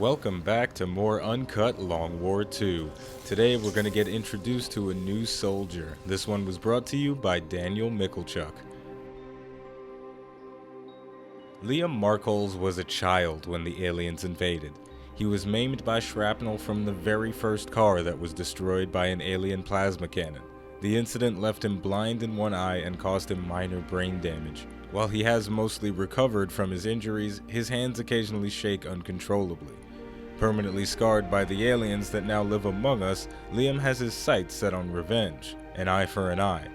Welcome back to more Uncut Long War 2. Today we're going to get introduced to a new soldier. This one was brought to you by Daniel Michalchuk. Liam Markholes was a child when the aliens invaded. He was maimed by shrapnel from the very first car that was destroyed by an alien plasma cannon. The incident left him blind in one eye and caused him minor brain damage. While he has mostly recovered from his injuries, his hands occasionally shake uncontrollably. Permanently scarred by the aliens that now live among us, Liam has his sights set on revenge, an eye for an eye.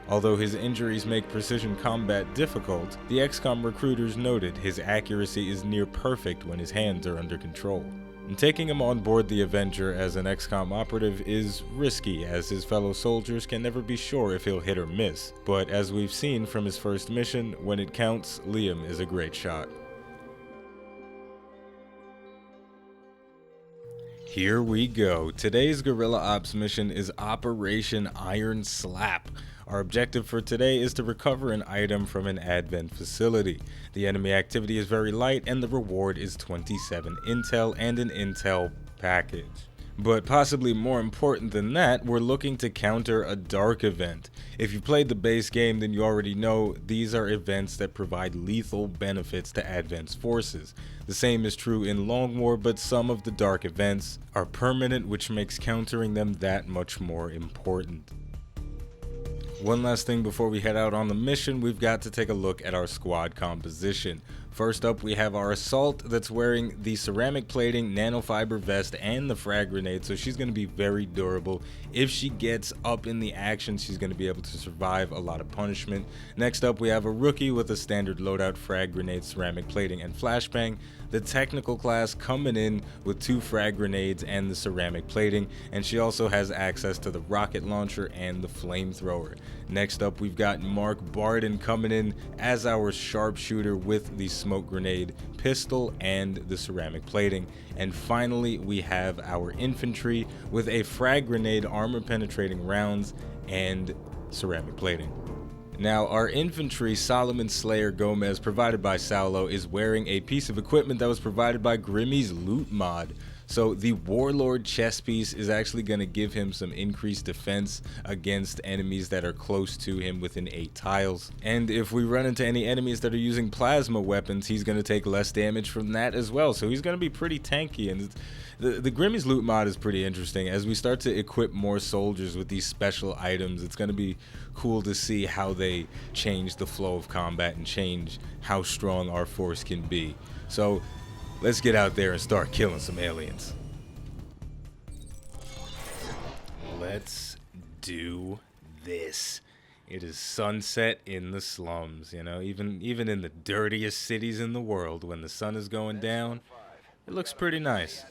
Although his injuries make precision combat difficult, the Xcom recruiters noted his accuracy is near perfect when his hands are under control. And taking him on board the Avenger as an Xcom operative is risky, as his fellow soldiers can never be sure if he'll hit or miss. But as we've seen from his first mission, when it counts, Liam is a great shot. Here we go. Today's Guerrilla Ops mission is Operation Iron Slap. Our objective for today is to recover an item from an Advent facility. The enemy activity is very light and the reward is 27 intel and an intel package. But possibly more important than that, we're looking to counter a dark event. If you've played the base game, then you already know these are events that provide lethal benefits to Advent's forces. The same is true in Long War, but some of the dark events are permanent, which makes countering them that much more important. One last thing before we head out on the mission, we've got to take a look at our squad composition. First up, we have our Assault that's wearing the ceramic plating, nanofiber vest, and the frag grenade, so she's going to be very durable. If she gets up in the action, she's going to be able to survive a lot of punishment. Next up, we have a Rookie with a standard loadout, frag grenade, ceramic plating, and flashbang. The technical class coming in with 2 frag grenades and the ceramic plating, and she also has access to the rocket launcher and the flamethrower. Next up, we've got Mark Barden coming in as our sharpshooter with the smoke grenade, pistol, and the ceramic plating. And finally, we have our infantry with a frag grenade, armor penetrating rounds, and ceramic plating. Now, our infantry, Solomon Slayer Gomez, provided by Saulo, is wearing a piece of equipment that was provided by Grimmy's loot mod. So the Warlord chest piece is actually going to give him some increased defense against enemies that are close to him within 8 tiles. And if we run into any enemies that are using plasma weapons, he's going to take less damage from that as well. So he's going to be pretty tanky. And the Grimmy's loot mod is pretty interesting. As we start to equip more soldiers with these special items, it's going to be cool to see how they change the flow of combat and change how strong our force can be. So let's get out there and start killing some aliens. Let's do this. It is sunset in the slums, you know, even in the dirtiest cities in the world, when the sun is going down, it looks pretty nice.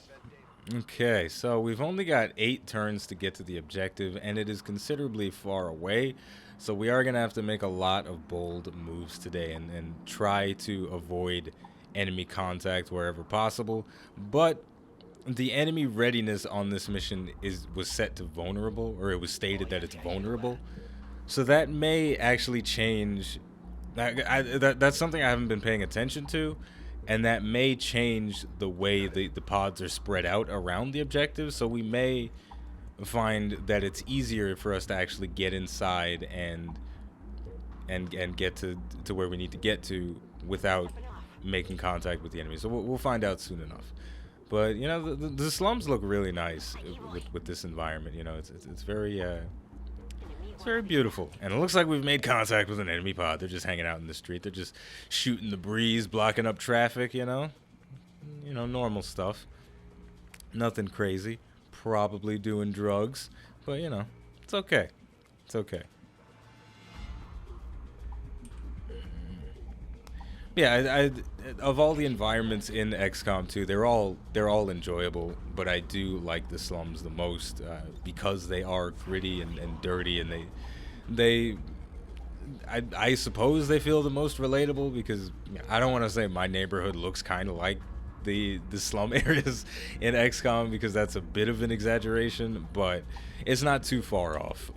Okay, so we've only got 8 turns to get to the objective, and it is considerably far away. So we are going to have to make a lot of bold moves today and try to avoid enemy contact wherever possible. But the enemy readiness on this mission was set to vulnerable, or it was stated that it's vulnerable. So that may actually change. That's something I haven't been paying attention to, and that may change the way the pods are spread out around the objective. So we may find that it's easier for us to actually get inside and get to where we need to get to without making contact with the enemy. So we'll find out soon enough. But you know, the slums look really nice with this environment. You know, it's very beautiful, and it looks like we've made contact with an enemy pod. They're just hanging out in the street. They're just shooting the breeze, blocking up traffic. You know, normal stuff. Nothing crazy. Probably doing drugs, but you know, it's okay. It's okay. Yeah, of all the environments in Xcom 2, they're all enjoyable, but I do like the slums the most because they are gritty and dirty, and I suppose they feel the most relatable, because I don't want to say my neighborhood looks kind of like the slum areas in Xcom, because that's a bit of an exaggeration, but it's not too far off.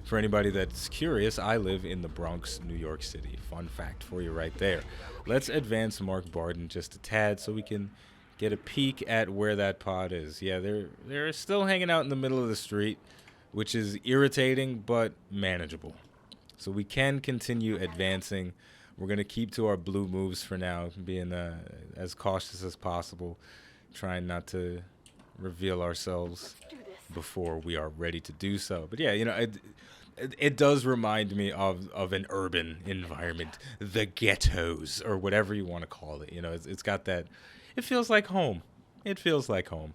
For anybody that's curious, I live in the Bronx, New York City. Fun fact for you right there. Let's advance Mark Barden just a tad so we can get a peek at where that pod is. Yeah, they're still hanging out in the middle of the street, which is irritating but manageable. So we can continue advancing. We're going to keep to our blue moves for now, being as cautious as possible, trying not to reveal ourselves before we are ready to do so. But yeah, it does remind me of an urban environment, the ghettos, or whatever you want to call it. It's got that. It feels like home. It feels like home.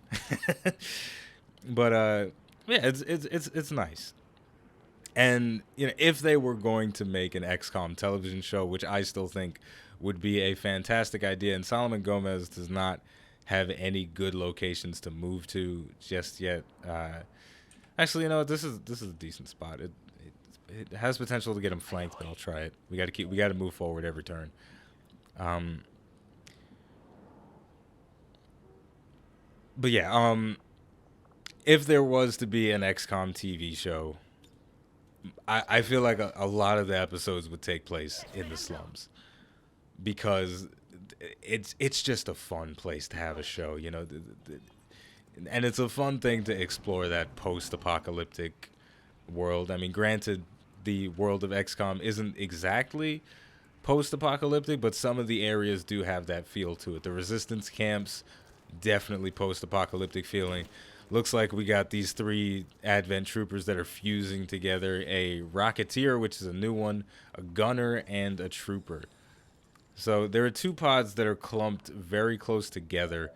But yeah, it's nice. And if they were going to make an XCOM television show, which I still think would be a fantastic idea, and Solomon Gomez does not have any good locations to move to just yet. Actually, this is a decent spot. It has potential to get him flanked, but I'll try it. We got to move forward every turn. But yeah, if there was to be an XCOM TV show, I feel like a lot of the episodes would take place in the slums, because it's just a fun place to have a show, and it's a fun thing to explore that post-apocalyptic world. I mean, granted, the world of XCOM isn't exactly post-apocalyptic, but some of the areas do have that feel to it. The resistance camps, definitely post-apocalyptic feeling. Looks like we got these 3 Advent troopers that are fusing together: a Rocketeer, which is a new one, a Gunner, and a Trooper. So there are 2 pods that are clumped very close together,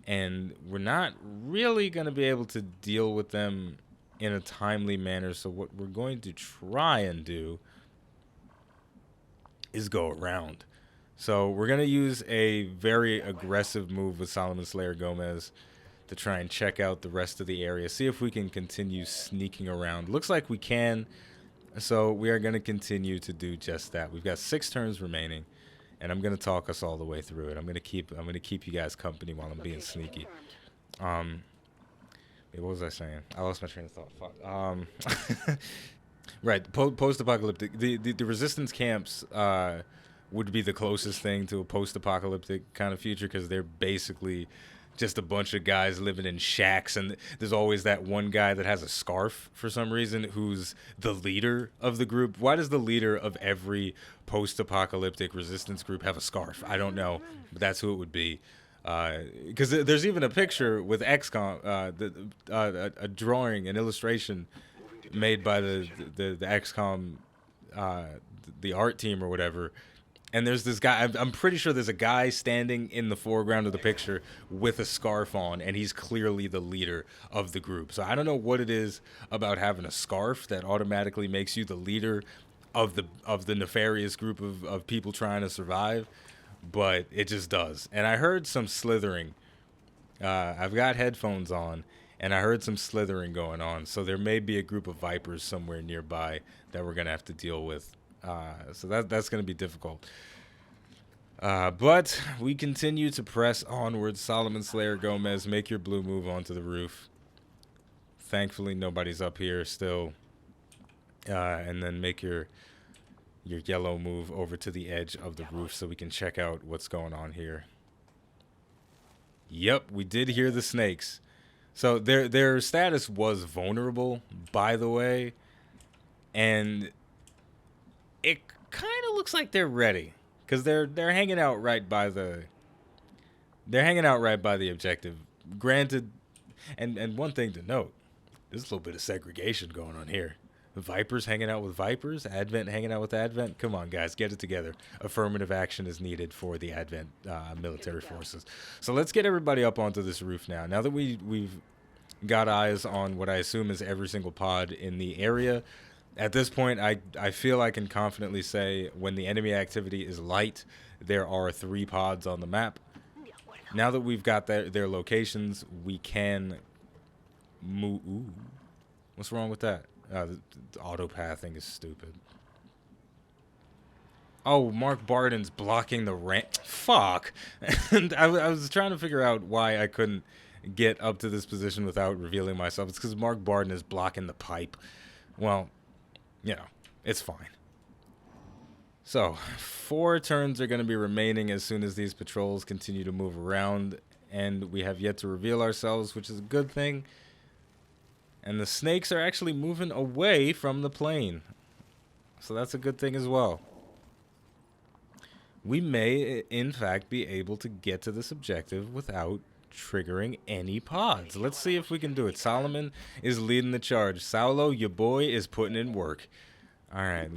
and we're not really going to be able to deal with them in a timely manner. So what we're going to try and do is go around. So we're going to use a very aggressive move with Solomon Slayer Gomez to try and check out the rest of the area, see if we can continue sneaking around. Looks like we can, so we are going to continue to do just that. We've got 6 turns remaining, and I'm going to talk us all the way through it. I'm going to keep you guys company while I'm being sneaky. What was I saying? I lost my train of thought. Fuck. Right, post-apocalyptic. The resistance camps would be the closest thing to a post-apocalyptic kind of future, because they're basically just a bunch of guys living in shacks, and there's always that one guy that has a scarf for some reason who's the leader of the group. Why does the leader of every post-apocalyptic resistance group have a scarf? I don't know, but that's who it would be. Because there's even a picture with XCOM, a drawing, an illustration made by the XCOM, the art team or whatever. And there's this guy, I'm pretty sure there's a guy standing in the foreground of the picture with a scarf on, and he's clearly the leader of the group. So I don't know what it is about having a scarf that automatically makes you the leader of the nefarious group of people trying to survive, but it just does. And I heard some slithering. I've got headphones on, and I heard some slithering going on. So there may be a group of Vipers somewhere nearby that we're going to have to deal with. So that's going to be difficult. But we continue to press onward. Solomon Slayer Gomez, make your blue move onto the roof. Thankfully, nobody's up here still. And then make your yellow move over to the edge of the roof so we can check out what's going on here. Yep, we did hear the snakes. So their status was vulnerable, by the way. And it kind of looks like they're ready, because they're hanging out right by the objective. Granted, and one thing to note, there's a little bit of segregation going on here. Vipers hanging out with Vipers, Advent hanging out with Advent. Come on, guys, get it together. Affirmative action is needed for the Advent military forces. So let's get everybody up onto this roof now. Now that we've got eyes on what I assume is every single pod in the area, at this point, I feel I can confidently say when the enemy activity is light, there are 3 pods on the map. Now that we've got their locations, we can move. Ooh, what's wrong with that? The auto pathing is stupid. Oh, Mark Barden's blocking the ramp. Fuck. And I was trying to figure out why I couldn't get up to this position without revealing myself. It's because Mark Barden is blocking the pipe. Well, it's fine. So, 4 turns are going to be remaining as soon as these patrols continue to move around. and we have yet to reveal ourselves, which is a good thing. And the snakes are actually moving away from the plane, so that's a good thing as well. We may, in fact, be able to get to this objective without triggering any pods. Let's see if we can do it. Solomon is leading the charge. Saulo, your boy, is putting in work. All right,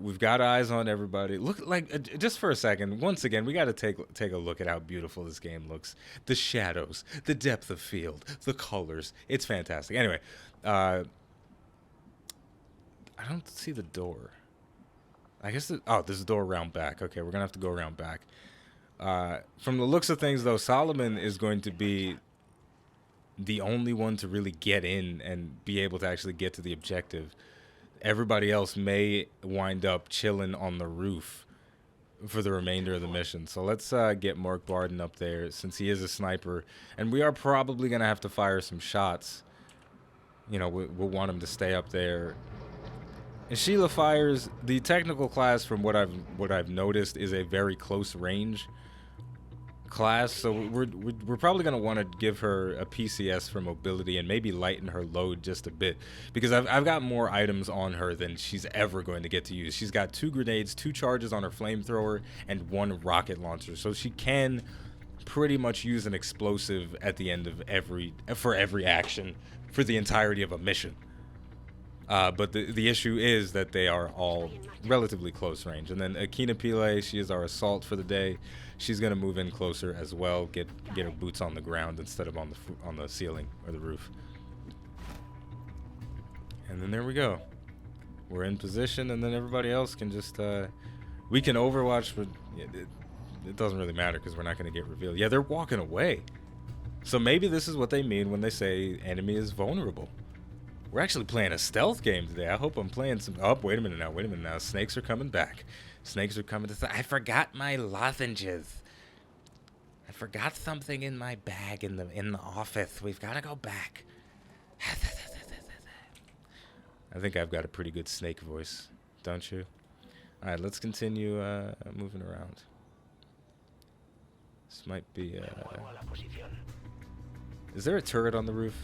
we've got eyes on everybody. Look, like, just for a second, once again, we got to take a look at how beautiful this game looks. The shadows, the depth of field, the colors. It's fantastic. Anyway, I don't see the door. I guess there's a door around back. Okay, we're gonna have to go around back. From the looks of things, though, Solomon is going to be the only one to really get in and be able to actually get to the objective. Everybody else may wind up chilling on the roof for the remainder of the mission. So let's get Mark Barden up there, since he is a sniper, and we are probably gonna have to fire some shots. You know, we'll want him to stay up there. And Sheila fires. The technical class, from what I've noticed, is a very close range class, so we're probably going to want to give her a PCS for mobility and maybe lighten her load just a bit, because I've got more items on her than she's ever going to get to use. She's got 2 grenades, 2 charges on her flamethrower, and 1 rocket launcher, so she can pretty much use an explosive at the end of every action for the entirety of a mission. But the issue is that they are all relatively close range. And then Akina Pile, she is our assault for the day. She's going to move in closer as well, get her boots on the ground instead of on the ceiling or the roof. And then there we go. We're in position, and then everybody else can just... we can overwatch, but it doesn't really matter because we're not going to get revealed. Yeah, they're walking away. So maybe this is what they mean when they say enemy is vulnerable. We're actually playing a stealth game today. I hope I'm playing some... Oh, wait a minute now. Snakes are coming back. Snakes are coming to... I forgot my lozenges. I forgot something in my bag in the office. We've got to go back. I think I've got a pretty good snake voice, don't you? All right, let's continue moving around. This might be... Is there a turret on the roof?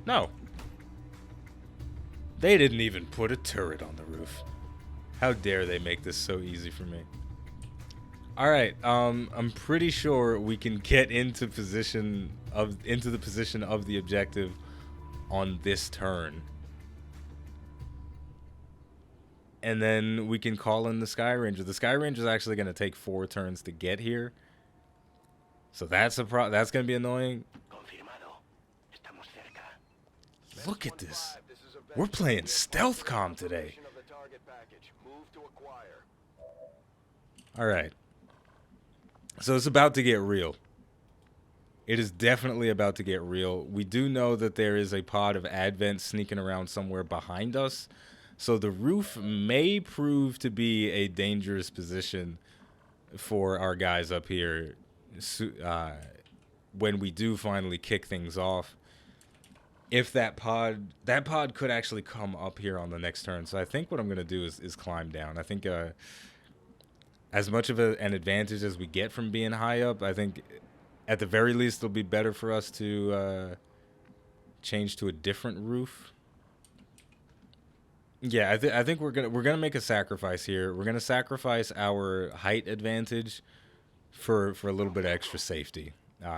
No. They didn't even put a turret on the roof. How dare they make this so easy for me? All right, I'm pretty sure we can get into the position of the objective on this turn. And then we can call in the Sky Ranger. The Sky Ranger is actually going to take 4 turns to get here. So that's going to be annoying. Look at this. We're playing stealth comm today. All right. So it's about to get real. It is definitely about to get real. We do know that there is a pod of Advent sneaking around somewhere behind us. So the roof may prove to be a dangerous position for our guys up here when we do finally kick things off. If that pod could actually come up here on the next turn. So I think what I'm going to do is climb down. I think as much of an advantage as we get from being high up, I think at the very least it'll be better for us to change to a different roof. Yeah, I think we're gonna make a sacrifice here. We're gonna sacrifice our height advantage for a little bit of extra safety,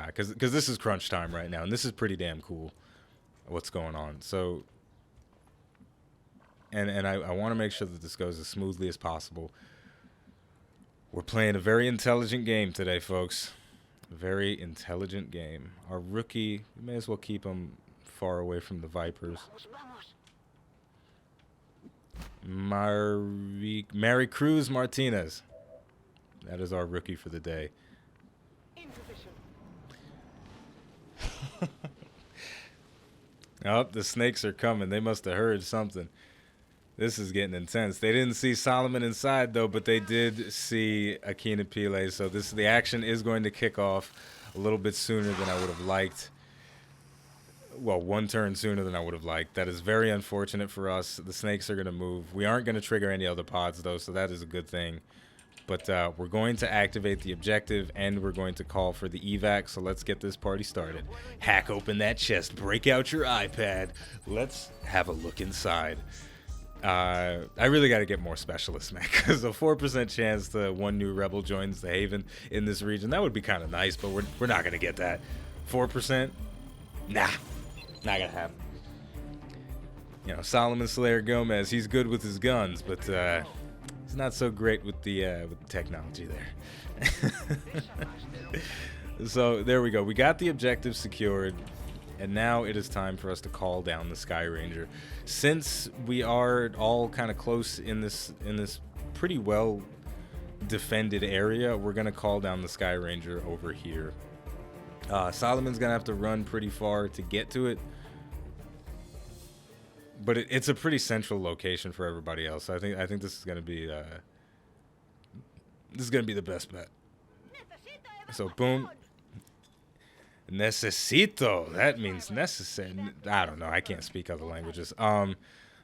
because this is crunch time right now, and this is pretty damn cool. What's going on? So, and I want to make sure that this goes as smoothly as possible. We're playing a very intelligent game today, folks. A very intelligent game. Our rookie, we may as well keep him far away from the Vipers. Mary Cruz Martinez. That is our rookie for the day. Oh, the snakes are coming. They must have heard something. This is getting intense. They didn't see Solomon inside, though, but they did see Akina Pile. So the action is going to kick off a little bit sooner than I would have liked. Well, 1 turn sooner than I would have liked. That is very unfortunate for us. The snakes are going to move. We aren't going to trigger any other pods, though, so that is a good thing. But we're going to activate the objective, and we're going to call for the evac, so let's get this party started. Hack open that chest, break out your iPad. Let's have a look inside. I really got to get more specialists, man, because a 4% chance that one new rebel joins the Haven in this region, that would be kind of nice, but we're not going to get that. 4%? Nah, not going to happen. You know, Solomon Slayer Gomez, he's good with his guns, but he's not so great with the technology there. So there we go. We got the objective secured, and now it is time for us to call down the Sky Ranger. Since we are all kind of close in this pretty well defended area, we're gonna call down the Sky Ranger over here. Solomon's gonna have to run pretty far to get to it, but it's a pretty central location for everybody else. I think this is gonna be the best bet. So boom. Necesito. That means necessary. I don't know. I can't speak other languages.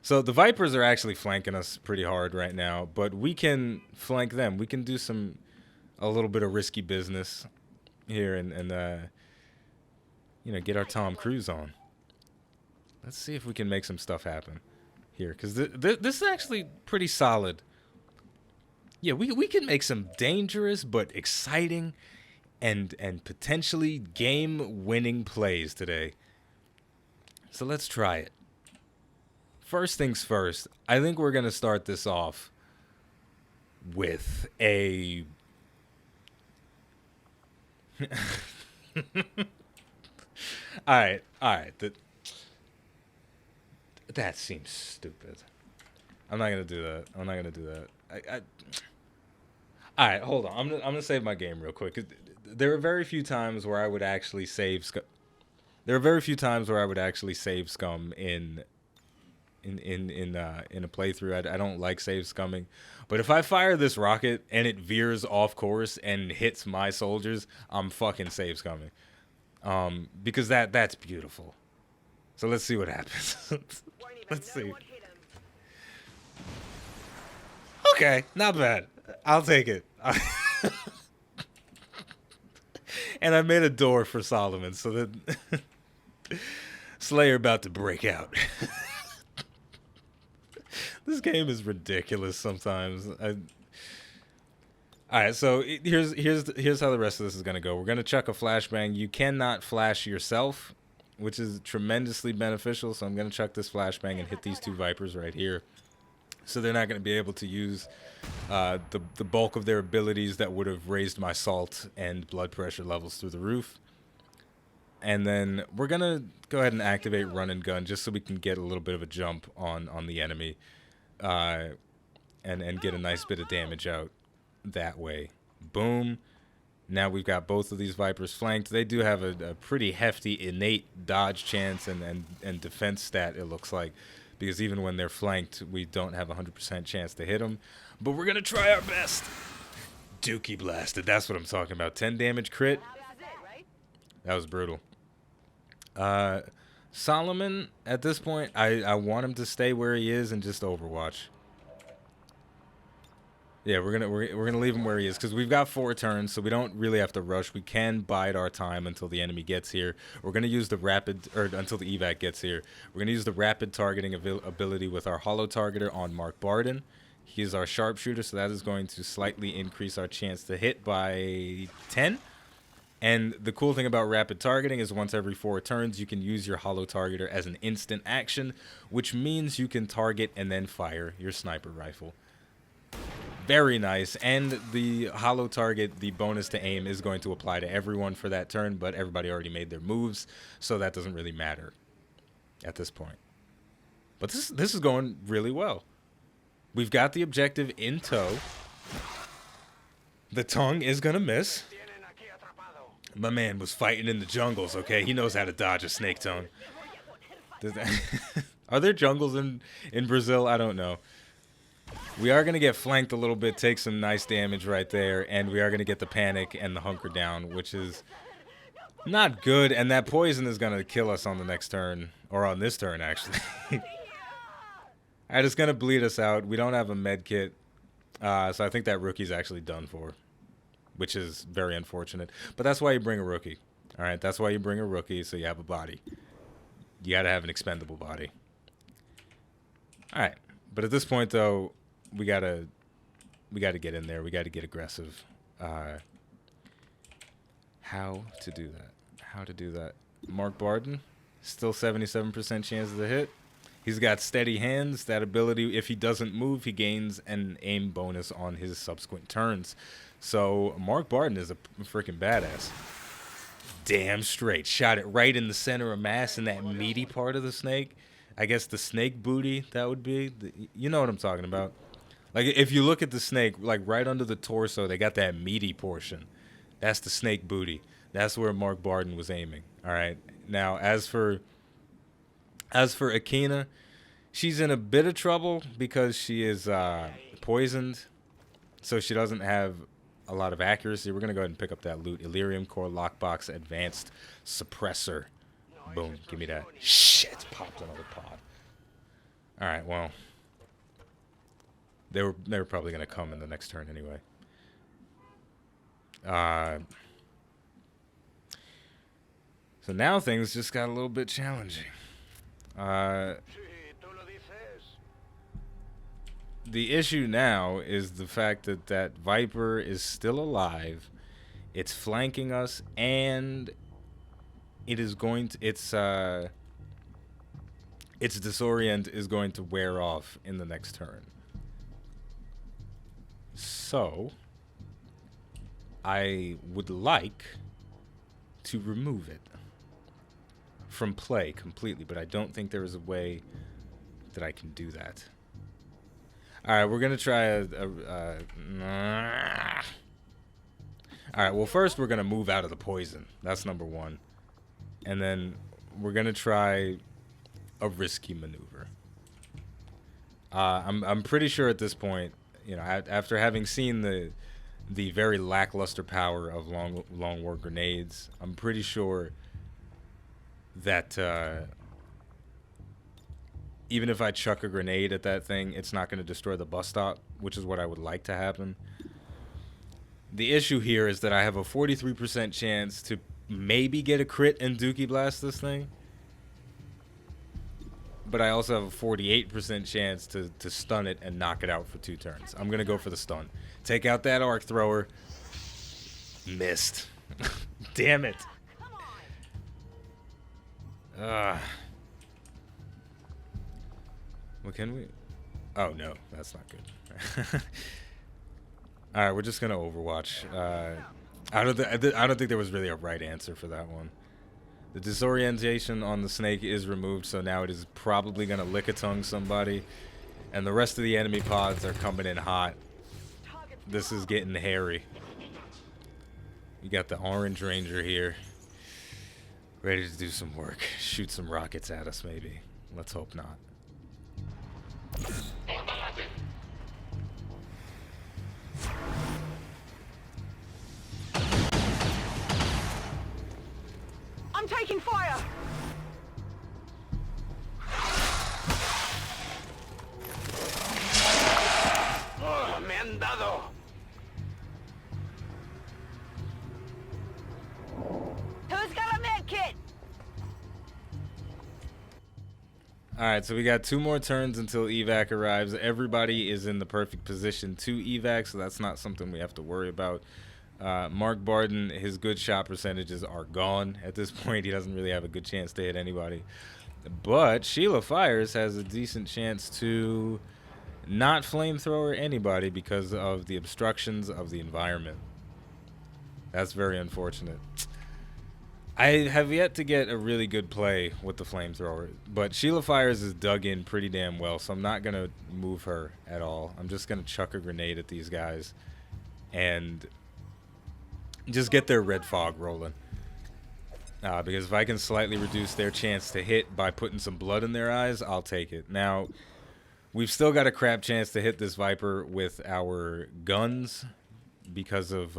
So the Vipers are actually flanking us pretty hard right now, but we can flank them. We can do a little bit of risky business here and you know, get our Tom Cruise on. Let's see if we can make some stuff happen here, because this is actually pretty solid. Yeah, we can make some dangerous but exciting and potentially game-winning plays today. So let's try it. First things first, I think we're going to start this off with a... Alright. That seems stupid. I'm not going to do that. Alright, hold on. I'm gonna save my game real quick. There are very few times where I would actually save Scum. There are very few times where I would actually save Scum in a playthrough. I don't like save scumming, but if I fire this rocket and it veers off course and hits my soldiers, I'm fucking save scumming. Because that's beautiful. So let's see what happens. Let's see. Okay, not bad. I'll take it. And I made a door for Solomon so that Slayer about to break out. This game is ridiculous sometimes. All right, so here's how the rest of this is gonna go. We're gonna chuck a flashbang. You cannot flash yourself, which is tremendously beneficial. So I'm gonna chuck this flashbang and hit these two Vipers right here. So they're not going to be able to use the bulk of their abilities that would have raised my salt and blood pressure levels through the roof. And then we're going to go ahead and activate run and gun just so we can get a little bit of a jump on the enemy and get a nice bit of damage out that way. Boom. Now we've got both of these Vipers flanked. They do have a pretty hefty innate dodge chance and defense stat, it looks like. Because even when they're flanked, we don't have a 100% chance to hit them. But we're going to try our best. Dookie blasted. That's what I'm talking about. 10 damage crit. That was brutal. Solomon, at this point, I want him to stay where he is and just overwatch. Yeah, we're gonna leave him where he is because we've got 4 turns, so we don't really have to rush. We can bide our time until the enemy gets here. We're gonna use the rapid, or until the evac gets here. We're gonna use the rapid targeting ability with our holo targeter on Mark Barden. He is our sharpshooter, so that is going to slightly increase our chance to hit by 10. And the cool thing about rapid targeting is once every 4 turns, you can use your holo targeter as an instant action, which means you can target and then fire your sniper rifle. Very nice. And the holo target, the bonus to aim, is going to apply to everyone for that turn, but everybody already made their moves, so that doesn't really matter at this point. But this is going really well. We've got the objective in tow. The tongue is going to miss. My man was fighting in the jungles, okay? He knows how to dodge a snake tongue. Are there jungles in Brazil? I don't know. We are going to get flanked a little bit, take some nice damage right there, and we are going to get the panic and the hunker down, which is not good, and that poison is going to kill us on the next turn, or on this turn, actually. Alright, it's going to bleed us out. We don't have a med kit. So I think that rookie's actually done for, which is very unfortunate. But that's why you bring a rookie. All right, that's why you bring a rookie, so you have a body. You got to have an expendable body. All right, but at this point though, we gotta get in there. We got to get aggressive. How to do that? How to do that? Mark Barden, still 77% chance of the hit. He's got steady hands. That ability, if he doesn't move, he gains an aim bonus on his subsequent turns. So Mark Barden is a freaking badass. Damn straight. Shot it right in the center of mass in that meaty part of the snake. I guess the snake booty, that would be. You know what I'm talking about. Like, if you look at the snake, like right under the torso, they got that meaty portion. That's the snake booty. That's where Mark Barden was aiming. All right. Now, as for Akina, she's in a bit of trouble because she is poisoned, so she doesn't have a lot of accuracy. We're going to go ahead and pick up that loot. Elerium Core Lockbox Advanced Suppressor. Boom. Give me that. Shit. Popped another pod. All right. Well, they were probably going to come in the next turn anyway. So now things just got a little bit challenging. The issue now is the fact that that Viper is still alive. It's flanking us, and it is going to its disorient is going to wear off in the next turn. So I would like to remove it from play completely, but I don't think there is a way that I can do that. All right, we're gonna try all right, well, first we're gonna move out of the poison. That's number one, and then we're gonna try a risky maneuver. I'm pretty sure at this point, you know, after having seen the very lackluster power of long war grenades, I'm pretty sure that even if I chuck a grenade at that thing, it's not going to destroy the bus stop, which is what I would like to happen. The issue here is that I have a 43% chance to maybe get a crit and Dookie Blast this thing, but I also have a 48% chance to stun it and knock it out for 2 turns. I'm going to go for the stun. Take out that arc thrower. Missed. Damn it. What can we? Oh, no. That's not good. All right, we're just going to Overwatch. I don't think there was really a right answer for that one. The disorientation on the snake is removed, so now it is probably going to lick-a-tongue somebody. And the rest of the enemy pods are coming in hot. This is getting hairy. You got the Orange Ranger here. Ready to do some work. Shoot some rockets at us, maybe. Let's hope not. I'm taking fire! Oh, me han dado! Who's got a med kit? Alright, so we got 2 more turns until evac arrives. Everybody is in the perfect position to evac, so that's not something we have to worry about. Mark Barden, his good shot percentages are gone. At this point, he doesn't really have a good chance to hit anybody. But Sheila Fires has a decent chance to not flamethrower anybody because of the obstructions of the environment. That's very unfortunate. I have yet to get a really good play with the flamethrower, but Sheila Fires is dug in pretty damn well, so I'm not going to move her at all. I'm just going to chuck a grenade at these guys and just get their red fog rolling. Because if I can slightly reduce their chance to hit by putting some blood in their eyes, I'll take it. Now, we've still got a crap chance to hit this Viper with our guns because of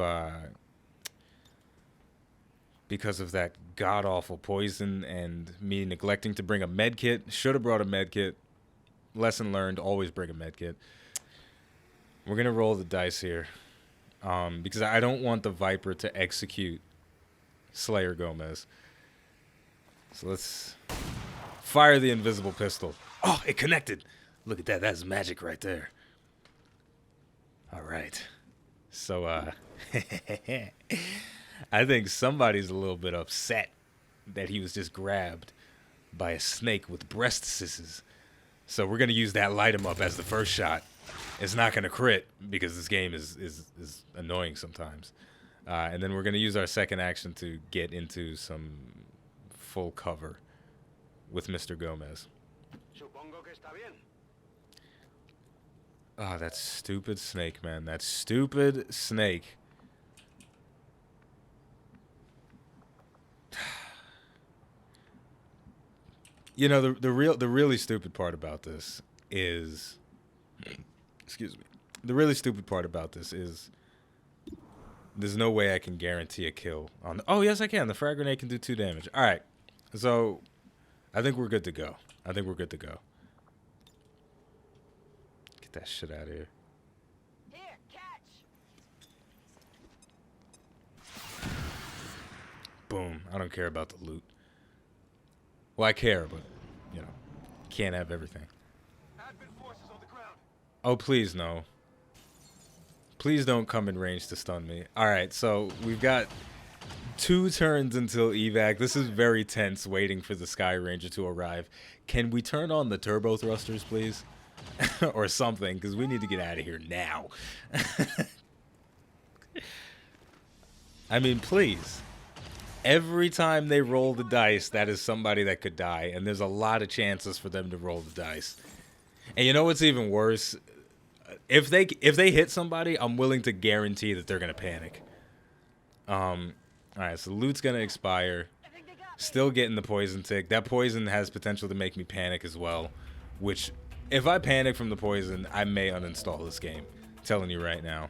that god-awful poison and me neglecting to bring a med kit. Should have brought a med kit. Lesson learned, always bring a med kit. We're going to roll the dice here. Because I don't want the Viper to execute Slayer Gomez. So let's fire the invisible pistol. Oh, it connected. Look at that. That's magic right there. All right. So, I think somebody's a little bit upset that he was just grabbed by a snake with breast scissors. So we're going to use that light him up as the first shot. It's not going to crit because this game is annoying sometimes. And then we're going to use our second action to get into some full cover with Mr. Gomez. Oh, that stupid snake, man. That stupid snake. You know, the really stupid part about this is, excuse me. The really stupid part about this is there's no way I can guarantee a kill on. Oh, yes, I can. The frag grenade can do 2 damage. All right. So I think we're good to go. Get that shit out of here. Here, catch. Boom. I don't care about the loot. Well, I care, but, you know, can't have everything. Oh, please, no. Please don't come in range to stun me. All right, so we've got 2 turns until evac. This is very tense, waiting for the Sky Ranger to arrive. Can we turn on the turbo thrusters, please? Or something, because we need to get out of here now. I mean, please. Every time they roll the dice, that is somebody that could die, and there's a lot of chances for them to roll the dice. And you know what's even worse? If they hit somebody, I'm willing to guarantee that they're gonna panic. All right, so loot's gonna expire. Still getting the poison tick. That poison has potential to make me panic as well. Which, if I panic from the poison, I may uninstall this game. I'm telling you right now.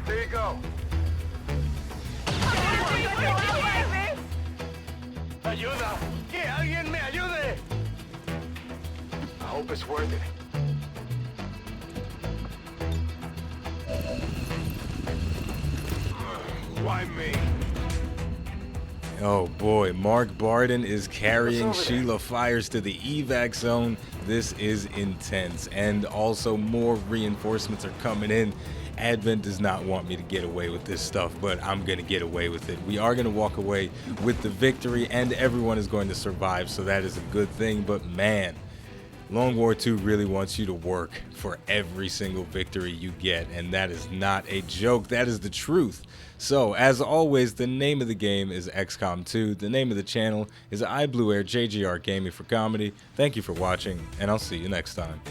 There you go. Ayuda. Que alguien me ayude. I hope it's worth it. Why me? Oh boy, Mark Barden is carrying Sheila Fires to the evac zone. This is intense, and also more reinforcements are coming in. Advent does not want me to get away with this stuff, but I'm going to get away with it. We are going to walk away with the victory, and everyone is going to survive, so that is a good thing. But man, Long War 2 really wants you to work for every single victory you get, and that is not a joke. That is the truth. So, as always, the name of the game is Xcom 2. The name of the channel is iBluairJgR Gaming for Comedy. Thank you for watching, and I'll see you next time.